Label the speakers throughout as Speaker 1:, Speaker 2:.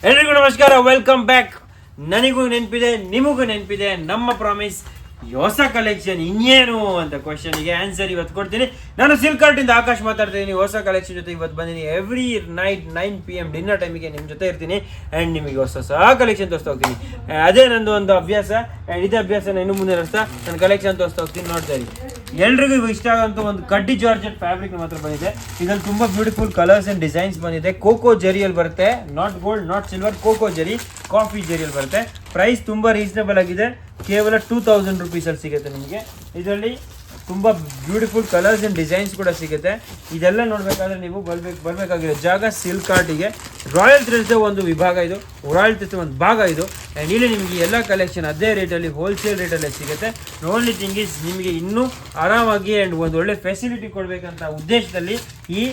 Speaker 1: ಎಲ್ರಿಗೂ ನಮಸ್ಕಾರ, welcome back. ನನಗೂ ನೆನಪಿದೆ, ನಿಮಗೂ ನೆನಪಿದೆ. ನಮ್ಮ ಪ್ರಾಮಿಸ್ ಹೊಸ ಕಲೆಕ್ಷನ್ ಇನ್ನೇನು ಅಂತ ಕ್ವಶನ್ಗೆ ಆನ್ಸರ್ ಇವತ್ತು ಕೊಡ್ತೀನಿ. ನಾನು ಸಿಲ್ಕ್ ಆರ್ಟಿಂದ ಆಕಾಶ್ ಮಾತಾಡ್ತೀನಿ. ಹೊಸ ಕಲೆಕ್ಷನ್ ಜೊತೆ ಇವತ್ತು ಬಂದಿನಿ. ಎವ್ರಿ ನೈಟ್ 9 PM ಡಿನ್ನರ್ ಟೈಮಿಗೆ ನಿಮ್ಮ ಜೊತೆ ಇರ್ತೀನಿ ಆ್ಯಂಡ್ ನಿಮಗೆ ಹೊಸ ಕಲೆಕ್ಷನ್ ತೋರಿಸ್ತಾ ಹೋಗ್ತೀನಿ. ಅದೇ ನಂದು ಒಂದು ಅಭ್ಯಾಸ ಆ್ಯಂಡ್ ಇದೇ ಅಭ್ಯಾಸನ ಇನ್ನು ಮುಂದೆ ನಡೆಸ್ತಾ ನಾನು ಕಲೆಕ್ಷನ್ ತೋರಿಸ್ತಾ ಹೋಗ್ತೀನಿ. ನೋಡ್ತಾ ಇದ್ದೀನಿ. ಎಲ್ರಿಗೂ ಇಷ್ಟ ಆಗೋಂಥ ಒಂದು ಕಡ್ಡಿ ಜಾರ್ಜೆಟ್ ಫ್ಯಾಬ್ರಿಕ್ ಮಾತ್ರ ಬಂದಿದೆ. ಇದರಲ್ಲಿ ತುಂಬ ಬ್ಯೂಟಿಫುಲ್ ಕಲರ್ಸ್ ಆ್ಯಂಡ್ ಡಿಸೈನ್ಸ್ ಬಂದಿದೆ. ಕೋಕೋ ಜರಿಯಲ್ಲಿ ಬರುತ್ತೆ, not gold not silver, cocoa ಜರಿ, ಕಾಫಿ ಜರಿಯಲ್ಲಿ ಬರುತ್ತೆ. ಪ್ರೈಸ್ ತುಂಬ ರೀಸನೇಬಲ್ ಆಗಿದೆ. ಕೇವಲ 2000 ರುಪೀಸಲ್ಲಿ ಸಿಗುತ್ತೆ ನಿಮಗೆ. ಇದರಲ್ಲಿ ತುಂಬ ಬ್ಯೂಟಿಫುಲ್ ಕಲರ್ಸ್ ಆ್ಯಂಡ್ ಡಿಸೈನ್ಸ್ ಕೂಡ ಸಿಗುತ್ತೆ. ಇದೆಲ್ಲ ನೋಡಬೇಕಾದ್ರೆ ನೀವು ಬರಬೇಕಾಗಿರೋ ಜಾಗ ಸಿಲ್ಕ್ ಆರ್ಟಿಗೆ. ರಾಯಲ್ ಥ್ರೆಡ್ಸ್ ಒಂದು ವಿಭಾಗ ಇದು, ರಾಯಲ್ ಥ್ರೆಡ್ಸ್ ಒಂದು ಭಾಗ ಇದು. ಆ್ಯಂಡ್ ಇಲ್ಲಿ ನಿಮಗೆ ಎಲ್ಲ ಕಲೆಕ್ಷನ್ ಅದೇ ರೇಟಲ್ಲಿ, ಹೋಲ್ಸೇಲ್ ರೇಟಲ್ಲೇ ಸಿಗುತ್ತೆ. ಓನ್ಲಿ ಥಿಂಗ್ ಈಸ್ ನಿಮಗೆ ಇನ್ನೂ ಆರಾಮಾಗಿ ಆ್ಯಂಡ್ ಒಂದು ಒಳ್ಳೆ ಫೆಸಿಲಿಟಿ ಕೊಡಬೇಕಂತ ಉದ್ದೇಶದಲ್ಲಿ ಈ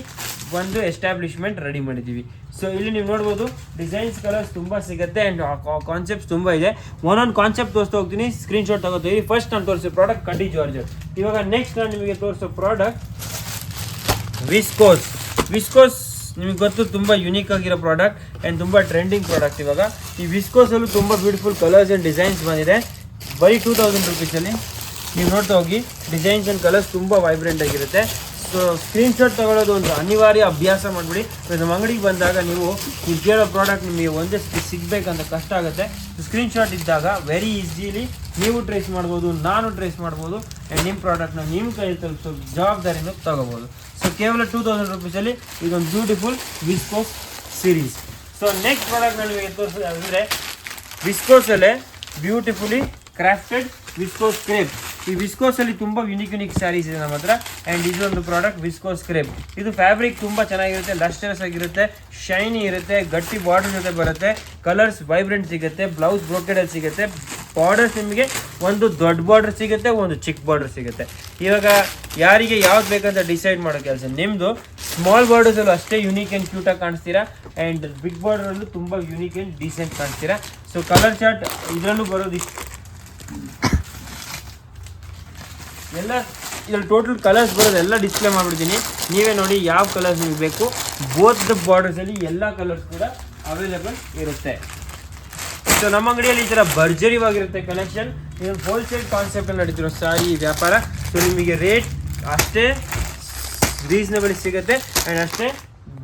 Speaker 1: ಒಂದು ಎಸ್ಟಾಬ್ಲಿಷ್ಮೆಂಟ್ ರೆಡಿ ಮಾಡಿದ್ದೀವಿ. ಸೊ ಇಲ್ಲಿ ನೀವು ನೋಡ್ಬೋದು ಡಿಸೈನ್ಸ್ ಕಲರ್ಸ್ ತುಂಬ ಸಿಗುತ್ತೆ ಆ್ಯಂಡ್ ಕಾನ್ಸೆಪ್ಟ್ಸ್ ತುಂಬ ಇದೆ. ಒಂದೊಂದು ಕಾನ್ಸೆಪ್ಟ್ ತೋರಿಸ್ತಾ ಹೋಗ್ತೀನಿ, ಸ್ಕ್ರೀನ್ಶಾಟ್ ತಗೋತೀವಿ. ಫಸ್ಟ್ ನಾನು ತೋರಿಸೋ ಪ್ರಾಡಕ್ಟ್ ಕಡ್ಡಿ ಜಾರ್ಜೆಟ್. ಇವಾಗ ನೆಕ್ಸ್ಟ್ ನಾನು ನಿಮಗೆ ತೋರಿಸೋ ಪ್ರಾಡಕ್ಟ್ ವಿಸ್ಕೋಸ್. ನಿಮಗೆ ಗೊತ್ತು, ತುಂಬ ಯುನೀಕ್ ಆಗಿರೋ ಪ್ರಾಡಕ್ಟ್ ಆ್ಯಂಡ್ ತುಂಬ ಟ್ರೆಂಡಿಂಗ್ ಪ್ರಾಡಕ್ಟ್. ಇವಾಗ ಈ ವಿಸ್ಕೋಸಲ್ಲೂ ತುಂಬ ಬ್ಯೂಟಿಫುಲ್ ಕಲರ್ಸ್ ಆ್ಯಂಡ್ ಡಿಸೈನ್ಸ್ ಬಂದಿದೆ. ಬರೀ 2000 ರುಪೀಸಲ್ಲಿ ನೀವು ನೋಡ್ತಾ ಹೋಗಿ. ಡಿಸೈನ್ಸ್ ಆ್ಯಂಡ್ ಕಲರ್ಸ್ ತುಂಬ ವೈಬ್ರೆಂಟ್ ಆಗಿರುತ್ತೆ. ಸೊ ಸ್ಕ್ರೀನ್ಶಾಟ್ ತಗೊಳ್ಳೋದು ಒಂದು ಅನಿವಾರ್ಯ ಅಭ್ಯಾಸ ಮಾಡಿಬಿಡಿ. ನಮ್ಮ ಅಂಗಡಿಗೆ ಬಂದಾಗ ನೀವು ಕೇಳೋ ಪ್ರಾಡಕ್ಟ್ ನಿಮಗೆ ಒಂದೇ ಸಿಗಬೇಕಂತ ಕಷ್ಟ ಆಗುತ್ತೆ. ಸ್ಕ್ರೀನ್ಶಾಟ್ ಇದ್ದಾಗ ವೆರಿ ಈಸಿಲಿ ನೀವು ಟ್ರೇಸ್ ಮಾಡ್ಬೋದು, ನಾನು ಟ್ರೇಸ್ ಮಾಡ್ಬೋದು ಆ್ಯಂಡ್ ನಿಮ್ಮ ಪ್ರಾಡಕ್ಟ್ನ ನಿಮ್ಮ ಕೈಯಲ್ಲಿ ತಲುಪಿಸೋ ಜವಾಬ್ದಾರಿನೂ ತಗೋಬೋದು. ಸೊ ಕೇವಲ 2000 ರುಪೀಸಲ್ಲಿ ಇದೊಂದು beautiful viscose series. So next product ನಾನು ನಿಮಗೆ ತೋರಿಸೋದಾದರೆ ವಿಸ್ಕೋಸಲ್ಲೇ ಬ್ಯೂಟಿಫುಲಿ ಕ್ರಾಫ್ಟೆಡ್ ವಿಸ್ಕೋಸ್ ಕ್ರೇಪ್. ಈ ವಿಸ್ಕೋಸಲ್ಲಿ ತುಂಬ ಯುನೀಕ್ ಸ್ಯಾರೀಸ್ ಇದೆ ನಮ್ಮ ಹತ್ರ. ಆ್ಯಂಡ್ ಇದೊಂದು ಪ್ರಾಡಕ್ಟ್ ವಿಸ್ಕೋಸ್ ಕ್ರೇಪ್. ಇದು ಫ್ಯಾಬ್ರಿಕ್ ತುಂಬ ಚೆನ್ನಾಗಿರುತ್ತೆ, ಲಸ್ಟರಸ್ ಆಗಿರುತ್ತೆ, ಶೈನಿ ಇರುತ್ತೆ, ಗಟ್ಟಿ ಬಾರ್ಡರ್ ಜೊತೆ ಬರುತ್ತೆ, ಕಲರ್ಸ್ ವೈಬ್ರೆಂಟ್ ಸಿಗುತ್ತೆ, ಬ್ಲೌಸ್ ಬ್ರೋಕೆಡಲ್ಲಿ ಸಿಗುತ್ತೆ. ಬಾರ್ಡರ್ಸ್ ನಿಮಗೆ ಒಂದು ದೊಡ್ಡ ಬಾರ್ಡರ್ ಸಿಗುತ್ತೆ, ಒಂದು ಚಿಕ್ಕ ಬಾರ್ಡರ್ ಸಿಗುತ್ತೆ. ಇವಾಗ ಯಾರಿಗೆ ಯಾವ್ದು ಬೇಕಂತ ಡಿಸೈಡ್ ಮಾಡೋ ಕೆಲಸ ನಿಮ್ಮದು. ಸ್ಮಾಲ್ ಬಾರ್ಡರ್ಸಲ್ಲೂ ಅಷ್ಟೇ ಯುನೀಕ್ ಆ್ಯಂಡ್ ಕ್ಯೂಟಾಗಿ ಕಾಣಿಸ್ತೀರಾ ಆ್ಯಂಡ್ ಬಿಗ್ ಬಾರ್ಡರಲ್ಲೂ ತುಂಬ ಯುನೀಕ್ ಆ್ಯಂಡ್ ಡೀಸೆಂಟ್ ಕಾಣಿಸ್ತೀರಾ. ಸೊ ಕಲರ್ ಚಾರ್ಟ್ ಇದರಲ್ಲೂ ಬರೋದು ಎಲ್ಲ. ಇದರಲ್ಲಿ ಟೋಟಲ್ ಕಲರ್ಸ್ ಬರೋದು ಎಲ್ಲ ಡಿಸ್ಪ್ಲೇ ಮಾಡಿಬಿಡ್ತೀನಿ. ನೀವೇ ನೋಡಿ ಯಾವ ಕಲರ್ಸ್ ನಿಮಗೆ ಬೇಕು. ಬೋತ್ ದ ಬಾರ್ಡರ್ಸಲ್ಲಿ ಎಲ್ಲ ಕಲರ್ಸ್ ಕೂಡ ಅವೈಲೇಬಲ್ ಇರುತ್ತೆ. ಸೊ ನಮ್ಮ ಅಂಗಡಿಯಲ್ಲಿ ಈ ಥರ ಭರ್ಜರಿವಾಗಿರುತ್ತೆ ಕಲೆಕ್ಷನ್. ಇದೊಂದು ಹೋಲ್ಸೇಲ್ ಕಾನ್ಸೆಪ್ಟಲ್ಲಿ ನಡೀತಿರೋ ಸಾರಿ ವ್ಯಾಪಾರ. ಸೊ ನಿಮಗೆ ರೇಟ್ ಅಷ್ಟೇ ರೀಸನಬಲ್ ಸಿಗುತ್ತೆ ಆ್ಯಂಡ್ ಅಷ್ಟೇ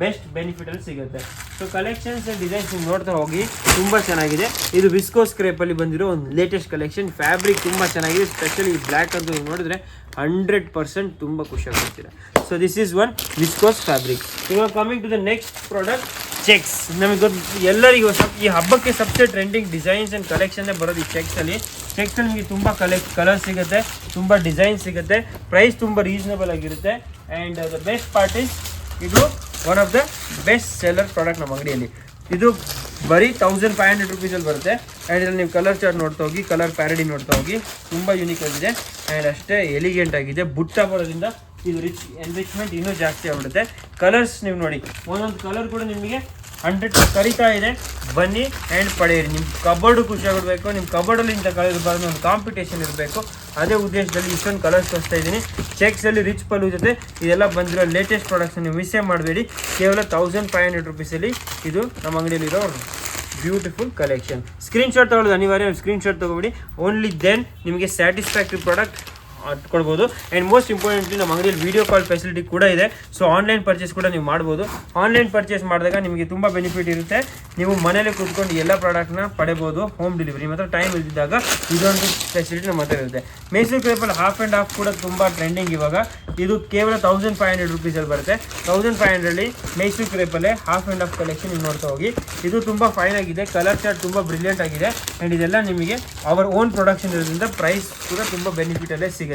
Speaker 1: ಬೆಸ್ಟ್ ಬೆನಿಫಿಟಲ್ಲಿ ಸಿಗುತ್ತೆ. ಸೊ ಕಲೆಕ್ಷನ್ಸ್ ಆ್ಯಂಡ್ ಡಿಸೈನ್ಸ್ ನೀವು ನೋಡ್ತಾ ಹೋಗಿ, ತುಂಬ ಚೆನ್ನಾಗಿದೆ. ಇದು ವಿಸ್ಕೋಸ್ ಕ್ರೇಪಲ್ಲಿ ಬಂದಿರೋ ಒಂದು ಲೇಟೆಸ್ಟ್ ಕಲೆಕ್ಷನ್. ಫ್ಯಾಬ್ರಿಕ್ ತುಂಬ ಚೆನ್ನಾಗಿದೆ, ಸ್ಪೆಷಲಿ ಬ್ಲ್ಯಾಕ್ ಅಂತ ನೀವು ನೋಡಿದ್ರೆ 100% ತುಂಬ ಖುಷಿಯಾಗ್ತೀರಾ. So this is one viscose fabric. ಇವಾಗ coming to the next product checks. ನಮಗೆ ಗೊತ್ತು ಎಲ್ಲರಿಗೂ ಈ ಹಬ್ಬಕ್ಕೆ ಸಬ್ಸೆ ಟ್ರೆಂಡಿಂಗ್ ಡಿಸೈನ್ಸ್ ಆ್ಯಂಡ್ ಕಲೆಕ್ಷನ್ನೇ ಬರೋದು ಈ ಚೆಕ್ಸಲ್ಲಿ ನಿಮಗೆ ತುಂಬ ಕಲರ್ ಸಿಗುತ್ತೆ, ತುಂಬ ಡಿಸೈನ್ ಸಿಗುತ್ತೆ, ಪ್ರೈಸ್ ತುಂಬ ರೀಸನಬಲ್ ಆಗಿರುತ್ತೆ. And the best part is ಇದು one of the best seller product ನಮ್ಮ ಅಂಗಡಿಯಲ್ಲಿ. ಇದು ಬರೀ 1500 ರುಪೀಸಲ್ಲಿ ಬರುತ್ತೆ. ಆ್ಯಂಡ್ ಇದರಲ್ಲಿ ನೀವು ಕಲರ್ ಚಾರ್ಟ್ ನೋಡ್ತಾ ಹೋಗಿ, ಕಲರ್ ಪ್ಯಾರಡಿ ನೋಡ್ತಾ ಹೋಗಿ. ತುಂಬ ಯೂನಿಕ್ ಆಗಿದೆ ಆ್ಯಂಡ್ ಅಷ್ಟೇ ಎಲಿಗೆಂಟ್ ಆಗಿದೆ. ಬುಟ್ಟ ಬರೋದ್ರಿಂದ ಇದು ಎನ್ರಿಚ್ಮೆಂಟ್ ಇನ್ನೂ ಜಾಸ್ತಿ ಆಗ್ಬಿಡುತ್ತೆ. ಕಲರ್ಸ್ ನೀವು ನೋಡಿ, ಒಂದೊಂದು ಕಲರ್ ಕೂಡ ನಿಮಗೆ 100 ಕರಿತಾ ಇದೆ. ಬನ್ನಿ ಆ್ಯಂಡ್ ಪಡೆಯಿರಿ. ನಿಮ್ಮ ಕಬೋರ್ಡು ಖುಷಿಯಾಗಿಡಬೇಕು, ನಿಮ್ಮ ಕಬೋರ್ಡಲ್ಲಿ ಇಂಥ ಕಲರ್ ಇರಬಾರ್ದು, ಒಂದು ಕಾಂಪಿಟೇಷನ್ ಇರಬೇಕು. ಅದೇ ಉದ್ದೇಶದಲ್ಲಿ ಇಷ್ಟೊಂದು ಕಲರ್ಸ್ ತೋರಿಸ್ತಾ ಇದ್ದೀನಿ. ಚೆಕ್ಸಲ್ಲಿ ರಿಚ್ ಪಲ್ಲು ಜೊತೆ ಇದೆಲ್ಲ ಬಂದಿರೋ ಲೇಟೆಸ್ಟ್ ಪ್ರಾಡಕ್ಟ್ಸ್ ನೀವು ಮಿಸ್ಸೇ ಮಾಡಬೇಡಿ. ಕೇವಲ 1500 ರುಪೀಸಲ್ಲಿ ಇದು ನಮ್ಮ ಅಂಗಡಿಯಲ್ಲಿರೋ ಬ್ಯೂಟಿಫುಲ್ ಕಲೆಕ್ಷನ್. ಸ್ಕ್ರೀನ್ಶಾಟ್ ತೊಗೊಳ್ಳೋದು ಅನಿವಾರ್ಯ. ಸ್ಕ್ರೀನ್ಶಾಟ್ ತೊಗೊಬೇಡಿ, ಓನ್ಲಿ ದೆನ್ ನಿಮಗೆ ಸ್ಯಾಟಿಸ್ಫ್ಯಾಕ್ಟ್ರಿ ಪ್ರಾಡಕ್ಟ್ ಕೊಡ್ಬೋದು. ಆ್ಯಂಡ್ ಮೋಸ್ಟ್ ಇಂಪಾರ್ಟೆಂಟ್ಲಿ ನಮ್ಮ ಅಂಗಡಿಯಲ್ಲಿ ವೀಡಿಯೋ ಕಾಲ್ ಫೆಸಿಲಿಟಿ ಕೂಡ ಇದೆ. ಸೊ ಆನ್ಲೈನ್ ಪರ್ಚೇಸ್ ಕೂಡ ನೀವು ಮಾಡ್ಬೋದು. ಆನ್ಲೈನ್ ಪರ್ಚೇಸ್ ಮಾಡಿದಾಗ ನಿಮಗೆ ತುಂಬ ಬೆನಿಫಿಟ್ ಇರುತ್ತೆ. ನೀವು ಮನೇಲಿ ಕೂತ್ಕೊಂಡು ಎಲ್ಲ ಪ್ರಾಡಕ್ಟ್ನ ಪಡೆಬೋದು. ಹೋಮ್ ಡೆಲಿವರಿ ಮಾತ್ರ ಟೈಮ್ ಇದ್ದಿದ್ದಾಗ ಇದೊಂದು ಫೆಸಿಲಿಟಿ ನಮ್ಮ ಹತ್ರ ಇರುತ್ತೆ. ಮೈಸೂರು ಕ್ರೇಪಲ್ಲಿ ಹಾಫ್ ಆ್ಯಂಡ್ ಹಾಫ್ ಕೂಡ ತುಂಬ ಟ್ರೆಂಡಿಂಗ್ ಇವಾಗ. ಇದು ಕೇವಲ 1500 ರುಪೀಸಲ್ಲಿ ಬರುತ್ತೆ. 1500ರಲ್ಲಿ ಮೈಸೂರು ಕ್ರೇಪಲ್ಲೇ ಹಾಫ್ ಆ್ಯಂಡ್ ಹಾಫ್ ಕಲೆಕ್ಷನ್ ನೀವು ನೋಡ್ತಾ ಹೋಗಿ. ಇದು ತುಂಬ ಫೈನ್ ಆಗಿದೆ, ಕಲರ್ ಚಾರ್ಟ್ ತುಂಬ ಬ್ರಿಲಿಯಂಟ್ ಆಗಿದೆ ಆ್ಯಂಡ್ ಇದೆಲ್ಲ ನಿಮಗೆ ಅವರ್ ಓನ್ ಪ್ರೊಡಕ್ಷನ್ ಇರೋದ್ರಿಂದ ಪ್ರೈಸ್ ಕೂಡ ತುಂಬ ಬೆನಿಫಿಟಲ್ಲೇ ಸಿಗುತ್ತೆ.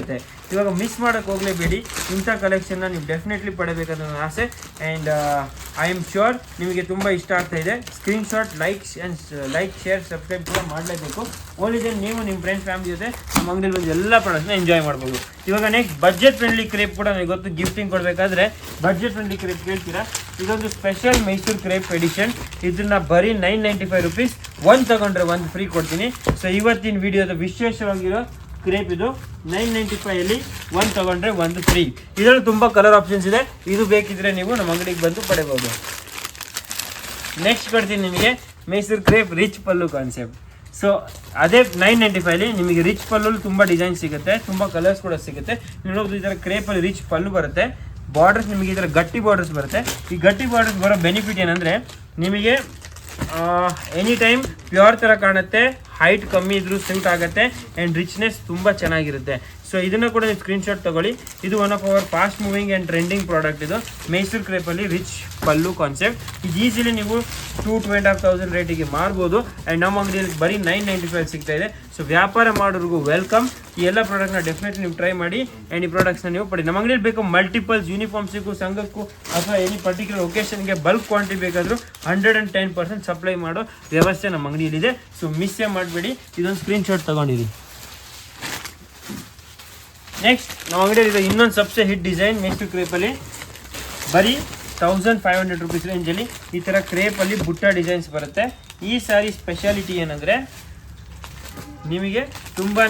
Speaker 1: ಇವಾಗ ಮಿಸ್ ಮಾಡೋಕ್ಕೆ ಹೋಗಲೇಬೇಡಿ. ಇಂಥ ಕಲೆಕ್ಷನ್ನ ನೀವು ಡೆಫಿನೆಟ್ಲಿ ಪಡಬೇಕಂತ ನನ್ನ ಆಸೆ. ಆ್ಯಂಡ್ ಐ ಆಮ್ ಶ್ಯೂರ್ ನಿಮಗೆ ತುಂಬ ಇಷ್ಟ ಆಗ್ತಾ ಇದೆ. ಸ್ಕ್ರೀನ್ಶಾಟ್, ಲೈಕ್ ಶೇರ್, ಸಬ್ಸ್ಕ್ರೈಬ್ ಕೂಡ ಮಾಡಲೇಬೇಕು. ಓನ್ಲಿ ದೆನ್ ನೀವು ನಿಮ್ಮ ಫ್ರೆಂಡ್ಸ್ ಫ್ಯಾಮಿಲಿ ಜೊತೆ ನಮ್ಮ ಅಂಗಡಿಯಲ್ಲಿ ಬಂದು ಎಲ್ಲ ಪ್ರಾಡಕ್ಟ್ನ ಎಂಜಾಯ್ ಮಾಡ್ಬೋದು. ಇವಾಗ ನೆಕ್ಸ್ಟ್ ಬಡ್ಜೆಟ್ ಫ್ರೆಂಡ್ಲಿ ಕ್ರೇಪ್ ಕೂಡ ನನಗೆ ಗೊತ್ತು. ಗಿಫ್ಟಿಂಗ್ ಕೊಡಬೇಕಾದ್ರೆ ಬಡ್ಜೆಟ್ ಫ್ರೆಂಡ್ಲಿ ಕ್ರೇಪ್ ಕೇಳ್ತೀರಾ. ಇದೊಂದು ಸ್ಪೆಷಲ್ ಮೈಸೂರು ಕ್ರೇಪ್ ಎಡಿಷನ್. ಇದನ್ನ ಬರೀ 995 ರುಪೀಸ್, ಒಂದು ತಗೊಂಡ್ರೆ ಒಂದು ಫ್ರೀ ಕೊಡ್ತೀನಿ. ಸೊ ಇವತ್ತಿನ ವಿಡಿಯೋದ ವಿಶೇಷವಾಗಿರೋ ಕ್ರೇಪ್ ಇದು 995 ಒಂದು ತಗೊಂಡ್ರೆ ಒಂದು ಫ್ರೀ. ಇದರಲ್ಲಿ ತುಂಬ ಕಲರ್ ಆಪ್ಷನ್ಸ್ ಇದೆ. ಇದು ಬೇಕಿದ್ರೆ ನೀವು ನಮ್ಮ ಅಂಗಡಿಗೆ ಬಂದು ಪಡೆಯಬಹುದು. ನೆಕ್ಸ್ಟ್ ಕೊಡ್ತೀನಿ ನಿಮಗೆ ಮೈಸೂರು ಕ್ರೇಪ್ ರಿಚ್ ಪಲ್ಲು ಕಾನ್ಸೆಪ್ಟ್. ಸೊ ಅದೇ 995 ನಿಮಗೆ ರಿಚ್ ಪಲ್ಲಲ್ಲಿ ತುಂಬ ಡಿಸೈನ್ ಸಿಗುತ್ತೆ, ತುಂಬ ಕಲರ್ಸ್ ಕೂಡ ಸಿಗುತ್ತೆ. ನೀವು ನೋಡೋದು ಈ ಥರ ಕ್ರೇಪಲ್ಲಿ ರಿಚ್ ಪಲ್ಲು ಬರುತ್ತೆ. ಬಾರ್ಡರ್ಸ್ ನಿಮಗೆ ಈ ಥರ ಗಟ್ಟಿ ಬಾರ್ಡರ್ಸ್ ಬರುತ್ತೆ. ಈ ಗಟ್ಟಿ ಬಾರ್ಡರ್ಸ್ ಬರೋ ಬೆನಿಫಿಟ್ ಏನಂದರೆ ನಿಮಗೆ ಎನಿ ಟೈಮ್ ಪ್ಯೂರ್ ಥರ ಕಾಣುತ್ತೆ, ಹೈಟ್ ಕಮ್ಮಿ ಇದ್ರೂ ಸೂಟ್ ಆಗುತ್ತೆ ಆ್ಯಂಡ್ ರಿಚ್ನೆಸ್ ತುಂಬ ಚೆನ್ನಾಗಿರುತ್ತೆ. ಸೊ ಇದನ್ನು ಕೂಡ ನೀವು ಸ್ಕ್ರೀನ್ಶಾಟ್ ತೊಗೊಳ್ಳಿ. ಇದು one of our fast moving and trending product. ಇದು ಮೈಸೂರು ಕ್ರೇಪಲ್ಲಿ ರಿಚ್ ಪಲ್ಲು ಕಾನ್ಸೆಪ್ಟ್. ಇದು ಈಸಿಲಿ ನೀವು 2,500 ರೇಟಿಗೆ ಮಾರ್ಬೋದು ಆ್ಯಂಡ್ ನಮ್ಮ ಅಂಗಡಿಯಲ್ಲಿ ಬರೀ 995 ಸಿಗ್ತಾ ಇದೆ. ಸೊ ವ್ಯಾಪಾರ ಮಾಡೋರಿಗೂ ವೆಲ್ಕಮ್. ಈ ಎಲ್ಲ ಪ್ರಾಡಕ್ಟ್ನ ಡೆಫಿನೆಟ್ಲಿ ನೀವು ಟ್ರೈ ಮಾಡಿ ಆ್ಯಂಡ್ ಈ ಪ್ರಾಡಕ್ಟ್ಸ್ನ ನೀವು ಪಡಿ. ನಮ್ಮ ಅಂಗಡಿಯಲ್ಲಿ ಬೇಕು ಮಲ್ಟಿಪಲ್ಸ್ ಯೂನಿಫಾರ್ಮ್ಸಿಗೂ, ಸಂಘಕ್ಕೂ ಅಥವಾ ಎನಿ ಪರ್ಟಿಕ್ಯುಲರ್ ಒಕೇಶನ್ಗೆ ಬಲ್ಕ್ ಕ್ವಾಂಟಿಟಿ ಬೇಕಾದರೂ 110% ಸಪ್ಲೈ ಮಾಡೋ ವ್ಯವಸ್ಥೆ ನಮ್ಮ ಅಂಗಡಿಯಲ್ಲಿದೆ. ಸೊ ಮಿಸ್ಸೇ ಮಾಡಬೇಡಿ, ಇದೊಂದು ಸ್ಕ್ರೀನ್ಶಾಟ್ ತೊಗೊಂಡಿರಿ. ನೆಕ್ಸ್ಟ್ ನಮ್ಮ ಅಂಗಡಿಯಲ್ಲಿ ಇನ್ನೊಂದು ಸಬ್ಸೆ ಹಿಟ್ ಡಿಸೈನ್ ಮೈಸೂರು ಕ್ರೇಪಲ್ಲಿ ಬರೀ 1,500 ರುಪೀಸ್ ರೇಂಜಲ್ಲಿ ಈ ಥರ ಕ್ರೇಪಲ್ಲಿ ಬುಟ್ಟ ಡಿಸೈನ್ಸ್ ಬರುತ್ತೆ. ಈ ಸ್ಯಾರಿ ಸ್ಪೆಷಾಲಿಟಿ ಏನಂದರೆ ನಿಮಗೆ ತುಂಬಾ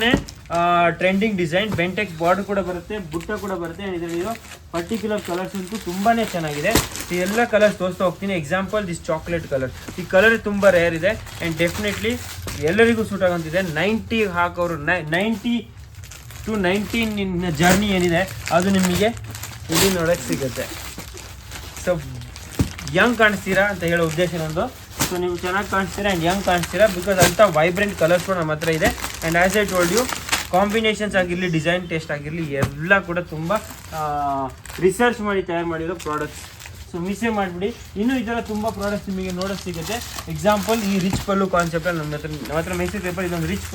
Speaker 1: ಟ್ರೆಂಡಿಂಗ್ ಡಿಸೈನ್, ಬೆಂಟೆಕ್ಸ್ ಬಾರ್ಡರ್ ಕೂಡ ಬರುತ್ತೆ, ಬುಟ್ಟ ಕೂಡ ಬರುತ್ತೆ. ಇದರಲ್ಲಿರೋ ಪರ್ಟಿಕ್ಯುಲರ್ ಕಲರ್ಸ್ ಅಂತೂ ತುಂಬಾ ಚೆನ್ನಾಗಿದೆ. ಈ ಎಲ್ಲ ಕಲರ್ಸ್ ತೋರಿಸ್ತಾ ಹೋಗ್ತೀನಿ. ಎಕ್ಸಾಂಪಲ್ ದಿಸ್ ಚಾಕ್ಲೇಟ್ ಕಲರ್, ಈ ಕಲರ್ ತುಂಬ ರೇರ್ ಇದೆ ಆ್ಯಂಡ್ ಡೆಫಿನೆಟ್ಲಿ ಎಲ್ಲರಿಗೂ ಸೂಟ್ ಆಗೋಂತಿದೆ. 90 ಹಾಕೋರು 90 to 19 ಜರ್ನಿ ಏನಿದೆ ಅದು ನಿಮಗೆ ಇಲ್ಲಿ ನೋಡೋಕ್ಕೆ ಸಿಗುತ್ತೆ. ಸೊ ಯಂಗ್ ಕಾಣಿಸ್ತೀರಾ ಅಂತ ಹೇಳೋ ಉದ್ದೇಶ ನಂದು. ಸೊ ನೀವು ಚೆನ್ನಾಗಿ ಕಾಣಿಸ್ತೀರಾ ಆ್ಯಂಡ್ ಯಂಗ್ ಕಾಣಿಸ್ತೀರಾ ಬಿಕಾಸ್ ಅಂಥ ವೈಬ್ರೆಂಟ್ ಕಲರ್ಸ್ ಕೂಡ ನಮ್ಮ ಹತ್ರ ಇದೆ. And as I told you, combinations ಆಗಿರಲಿ, ಡಿಸೈನ್ ಟೇಸ್ಟ್ ಆಗಿರಲಿ, ಎಲ್ಲ ಕೂಡ ತುಂಬ ರಿಸರ್ಚ್ ಮಾಡಿ ತಯಾರು ಮಾಡಿರೋ ಪ್ರಾಡಕ್ಟ್ಸ್. ಸೊ ಮಿಸ್ಸೇ ಮಾಡಿಬಿಡಿ. ಇನ್ನೂ ಈ ಥರ ತುಂಬ ಪ್ರಾಡಕ್ಟ್ಸ್ ನಿಮಗೆ ನೋಡೋಕ್ಕೆ ಸಿಗುತ್ತೆ. ಎಕ್ಸಾಂಪಲ್ ಈ ರಿಚ್ ಪಲ್ಲು ಕಾನ್ಸೆಪ್ಟಲ್ಲಿ ನಮ್ಮ ಹತ್ರ ಮೈಸೂರು ಪೇಪರ್ ಇದೊಂದು ರಿಚ್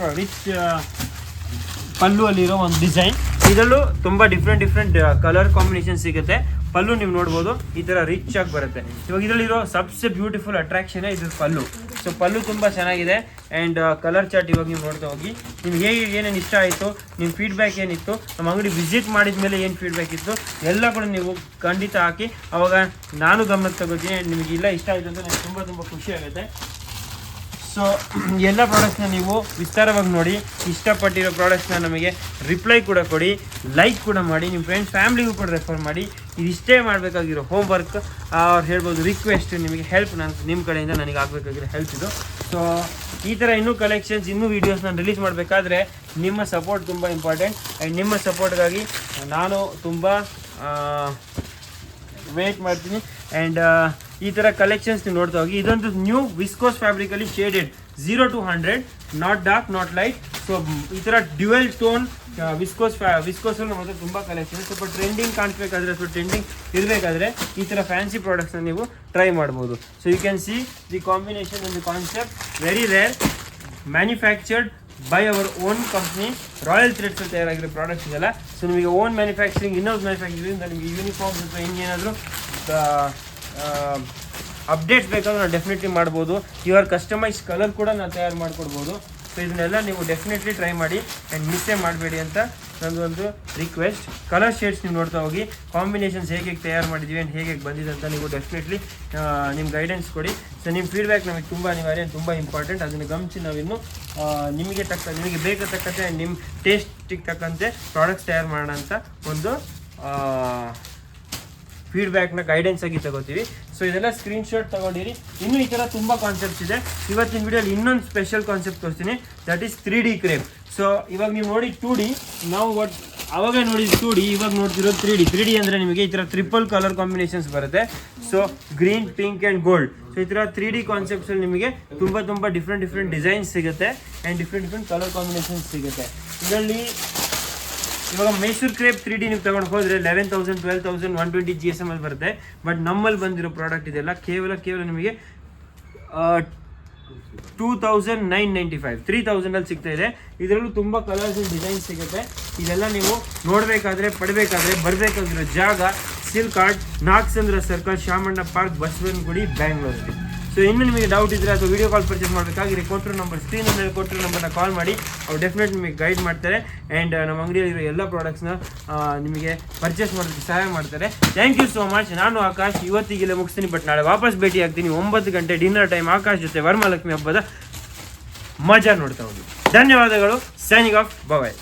Speaker 1: ಪಲ್ಲು ಅಲ್ಲಿರೋ ಒಂದು ಡಿಸೈನ್. ಇದರಲ್ಲೂ ತುಂಬ ಡಿಫ್ರೆಂಟ್ ಕಲರ್ ಕಾಂಬಿನೇಷನ್ ಸಿಗುತ್ತೆ. ಪಲ್ಲು ನೀವು ನೋಡ್ಬೋದು ಈ ಥರ ರಿಚ್ ಆಗಿ ಬರುತ್ತೆ. ಇವಾಗ ಇದರಲ್ಲಿರೋ ಸಬ್ಸೆ ಬ್ಯೂಟಿಫುಲ್ ಅಟ್ರಾಕ್ಷನ್ ಇದ್ರ ಪಲ್ಲು. ಸೊ ಪಲ್ಲು ತುಂಬ ಚೆನ್ನಾಗಿದೆ ಆ್ಯಂಡ್ ಕಲರ್ ಚಾರ್ಟ್ ಇವಾಗ ನೀವು ನೋಡ್ತಾ ಹೋಗಿ. ನಿಮ್ಗೆ ಏನೇನು ಇಷ್ಟ ಆಯಿತು, ನಿಮ್ಮ ಫೀಡ್ಬ್ಯಾಕ್ ಏನಿತ್ತು, ನಮ್ಮ ಅಂಗಡಿ ವಿಸಿಟ್ ಮಾಡಿದ ಮೇಲೆ ಏನು ಫೀಡ್ಬ್ಯಾಕ್ ಇತ್ತು ಎಲ್ಲ ಕೂಡ ನೀವು ಖಂಡಿತ ಹಾಕಿ. ಅವಾಗ ನಾನು ಗಮನಕ್ಕೆ ತಗೋತೀನಿ. ನಿಮಗೆ ಇಲ್ಲ ಇಷ್ಟ ಆಯಿತು ಅಂತ ನನಗೆ ತುಂಬ ಖುಷಿ ಆಗುತ್ತೆ. ಸೊ ಎಲ್ಲ ಪ್ರಾಡಕ್ಟ್ಸ್ನ ನೀವು ವಿಸ್ತಾರವಾಗಿ ನೋಡಿ, ಇಷ್ಟಪಟ್ಟಿರೋ ಪ್ರಾಡಕ್ಟ್ಸ್ನ ನಮಗೆ ರಿಪ್ಲೈ ಕೂಡ ಕೊಡಿ, ಲೈಕ್ ಕೂಡ ಮಾಡಿ, ನಿಮ್ಮ ಫ್ರೆಂಡ್ಸ್ ಫ್ಯಾಮ್ಲಿಗೂ ಕೂಡ ರೆಫರ್ ಮಾಡಿ. ಇದಿಷ್ಟೇ ಮಾಡಬೇಕಾಗಿರೋ ಹೋಮ್ ವರ್ಕ್ ಅವ್ರು ಹೇಳ್ಬೋದು, ರಿಕ್ವೆಸ್ಟ್, ನಿಮಗೆ ಹೆಲ್ಪ್ ನಿಮ್ಮ ಕಡೆಯಿಂದ ನನಗೆ ಆಗಬೇಕಾಗಿರೋ ಹೆಲ್ಪ್ ಇದು. ಸೊ ಈ ಥರ ಇನ್ನೂ ಕಲೆಕ್ಷನ್ಸ್, ಇನ್ನೂ ವೀಡಿಯೋಸ್ ನಾನು ರಿಲೀಸ್ ಮಾಡಬೇಕಾದ್ರೆ ನಿಮ್ಮ ಸಪೋರ್ಟ್ ತುಂಬ ಇಂಪಾರ್ಟೆಂಟ್ ಆ್ಯಂಡ್ ನಿಮ್ಮ ಸಪೋರ್ಟ್ಗಾಗಿ ನಾನು ತುಂಬ ವೇಟ್ ಮಾಡ್ತೀನಿ. ಆ್ಯಂಡ್ ಈ ಥರ ಕಲೆಕ್ಷನ್ಸ್ ನೀವು ನೋಡ್ತಾ ಹೋಗಿ. ಇದೊಂದು ನ್ಯೂ ವಿಸ್ಕೋಸ್ ಫ್ಯಾಬ್ರಿಕಲ್ಲಿ shaded 0 to 100, not dark not light. So ಈ ಥರ ಡ್ಯುಯಲ್ ಟೋನ್ ವಿಸ್ಕೋಸಲ್ಲಿ ಮತ್ತೆ ತುಂಬ ಕಲೆಕ್ಷನ್. ಸ್ವಲ್ಪ ಟ್ರೆಂಡಿಂಗ್ ಕಾಣಿಸ್ಬೇಕಾದ್ರೆ ಅಥವಾ ಟ್ರೆಂಡಿಂಗ್ ಇರಬೇಕಾದ್ರೆ ಈ ಥರ ಫ್ಯಾನ್ಸಿ ಪ್ರಾಡಕ್ಟ್ಸ್ನ ನೀವು ಟ್ರೈ ಮಾಡ್ಬೋದು. So you can see the combination and the concept very rare, manufactured by our own company. Royal Threads ತಯಾರಾಗಿರೋ ಪ್ರಾಡಕ್ಟ್ಸ್ ಇದೆಲ್ಲ. ಸೊ ನಿಮಗೆ ಓನ್ ಮ್ಯಾನುಫ್ಯಾಕ್ಚರಿಂಗ್, ಇನ್ನೊಂದು ಮ್ಯಾನುಫ್ಯಾಕ್ಚರಿಂಗ್ ನಿಮಗೆ ಯೂನಿಫಾರ್ಮ್ಸ್ ಅಥವಾ ಇನ್ನೇನಾದರೂ ಅಪ್ಡೇಟ್ಸ್ ಬೇಕಾದ್ರೆ ನಾವು ಡೆಫಿನೆಟ್ಲಿ ಮಾಡ್ಬೋದು. ಯುವರ್ ಕಸ್ಟಮೈಸ್ ಕಲರ್ ಕೂಡ ನಾವು ತಯಾರು ಮಾಡಿಕೊಡ್ಬೋದು. ಸೊ ಇದನ್ನೆಲ್ಲ ನೀವು ಡೆಫಿನೆಟ್ಲಿ ಟ್ರೈ ಮಾಡಿ ಆ್ಯಂಡ್ ಮಿಸ್ಸೇ ಮಾಡಬೇಡಿ ಅಂತ ನನ್ನದೊಂದು ರಿಕ್ವೆಸ್ಟ್. ಕಲರ್ ಶೇಡ್ಸ್ ನೀವು ನೋಡ್ತಾ ಹೋಗಿ, ಕಾಂಬಿನೇಷನ್ಸ್ ಹೇಗೆ ತಯಾರು ಮಾಡಿದ್ದೀವಿ ಆ್ಯಂಡ್ ಹೇಗೆ ಬಂದಿದೆ ಅಂತ ನೀವು ಡೆಫಿನೆಟ್ಲಿ ನಿಮ್ಮ ಗೈಡೆನ್ಸ್ ಕೊಡಿ. ಸೊ ನಿಮ್ಮ ಫೀಡ್ಬ್ಯಾಕ್ ನಮಗೆ ತುಂಬ ಅನಿವಾರ್ಯ, ತುಂಬ ಇಂಪಾರ್ಟೆಂಟ್. ಅದನ್ನು ಗಮನಿಸಿ ನಾವಿನ್ನು ನಿಮಗೆ ಬೇಕಾಗತಕ್ಕಂತೆ ನಿಮ್ಮ ಟೇಸ್ಟಿಗೆ ತಕ್ಕಂತೆ ಪ್ರಾಡಕ್ಟ್ಸ್ ತಯಾರು ಮಾಡೋಣ ಅಂತ ಒಂದು ಫೀಡ್ಬ್ಯಾಕ್ನ ಗೈಡೆನ್ಸ್ ಆಗಿ ತಗೋತೀವಿ. ಸೊ ಇದೆಲ್ಲ ಸ್ಕ್ರೀನ್ಶಾಟ್ ತೊಗೊಂಡಿರಿ. ಇನ್ನೂ ಈ ಥರ ತುಂಬ ಕಾನ್ಸೆಪ್ಟ್ಸ್ ಇದೆ. ಇವತ್ತಿನ ವಿಡಿಯೋಲಿ ಇನ್ನೊಂದು ಸ್ಪೆಷಲ್ ಕಾನ್ಸೆಪ್ಟ್ ತೋರಿಸ್ತೀನಿ, that is 3D crepe. So ಇವಾಗ ನೀವು ನೋಡಿ 2D, ನಾವು ಅವಾಗ ನೋಡಿದ್ದು 2D, ಇವಾಗ ನೋಡ್ತಿರೋದು 3D ಅಂದರೆ ನಿಮಗೆ ಈ ಥರ ಟ್ರಿಪಲ್ ಕಲರ್ ಕಾಂಬಿನೇಷನ್ಸ್ ಬರುತ್ತೆ. So green, pink and gold. So ಈ ಥರ 3D ಕಾನ್ಸೆಪ್ಟ್ಸಲ್ಲಿ ನಿಮಗೆ ತುಂಬ ಡಿಫ್ರೆಂಟ್ ಡಿಸೈನ್ಸ್ ಸಿಗುತ್ತೆ ಆ್ಯಂಡ್ ಡಿಫ್ರೆಂಟ್ ಕಲರ್ ಕಾಂಬಿನೇಷನ್ಸ್ ಸಿಗುತ್ತೆ. ಇದರಲ್ಲಿ ಇವಾಗ ಮೈಸೂರು ಕ್ರೇಪ್ 3D ನೀವು ತಗೊಂಡು ಹೋದರೆ 11,000, 12,000, 120 GSM ಅಲ್ಲಿ ಬರುತ್ತೆ. ಬಟ್ ನಮ್ಮಲ್ಲಿ ಬಂದಿರೋ ಪ್ರಾಡಕ್ಟ್ ಇದೆಲ್ಲ ಕೇವಲ ನಿಮಗೆ 2,995, 3,000 ಅಲ್ಲಿ ಸಿಗ್ತಾ ಇದೆ. ಇದರಲ್ಲೂ ತುಂಬ ಕಲರ್ಸ್ ಆ್ಯಂಡ್ ಡಿಸೈನ್ಸ್ ಸಿಗುತ್ತೆ. ಇದೆಲ್ಲ ನೀವು ನೋಡಬೇಕಾದ್ರೆ, ಬರಬೇಕಾಗಿರೋ ಜಾಗ Silk Art, Nagachandra Circle, Shamanna Park, Basavanagudi, ಬ್ಯಾಂಗ್ಳೂರಲ್ಲಿ. ಸೊ ಇನ್ನೂ ನಿಮಗೆ ಡೌಟ್ ಇದ್ದರೆ ಅಥವಾ ವೀಡಿಯೋ ಕಾಲ್ ಪರ್ಚೇಸ್ ಮಾಡಬೇಕಾಗಿರಿ, ಕೊಟ್ಟರು ನಂಬರ್ ಸ್ಕ್ರೀನಲ್ಲಿ ಕೊಟ್ಟರು ನಂಬರ್ನ ಕಾಲ್ ಮಾಡಿ, ಅವ್ರು ಡೆಫಿನೆಟ್ ನಿಮಗೆ ಗೈಡ್ ಮಾಡ್ತಾರೆ ಆ್ಯಂಡ್ ನಮ್ಮ ಅಂಗಡಿಯಲ್ಲಿರೋ ಎಲ್ಲ ಪ್ರಾಡಕ್ಟ್ಸ್ನ ನಿಮಗೆ ಪರ್ಚೇಸ್ ಮಾಡೋದಕ್ಕೆ ಸಹಾಯ ಮಾಡ್ತಾರೆ. Thank you so much. ನಾನು ಆಕಾಶ್ ಇವತ್ತಿಗೆಲ್ಲ ಮುಗಿಸ್ತೀನಿ, ಬಟ್ ನಾಳೆ ವಾಪಸ್ ಭೇಟಿ ಆಗ್ತೀನಿ 9 ಗಂಟೆ ಡಿನ್ನರ್ ಟೈಮ್. ಆಕಾಶ್ ಜೊತೆ ವರಮಹಾಲಕ್ಷ್ಮಿ ಹಬ್ಬದ ಮಜಾ ನೋಡ್ತಾ ಹೋಗಿ. ಧನ್ಯವಾದಗಳು. ಸೈನಿಂಗ್ ಆಫ್, ಬಾಯ್.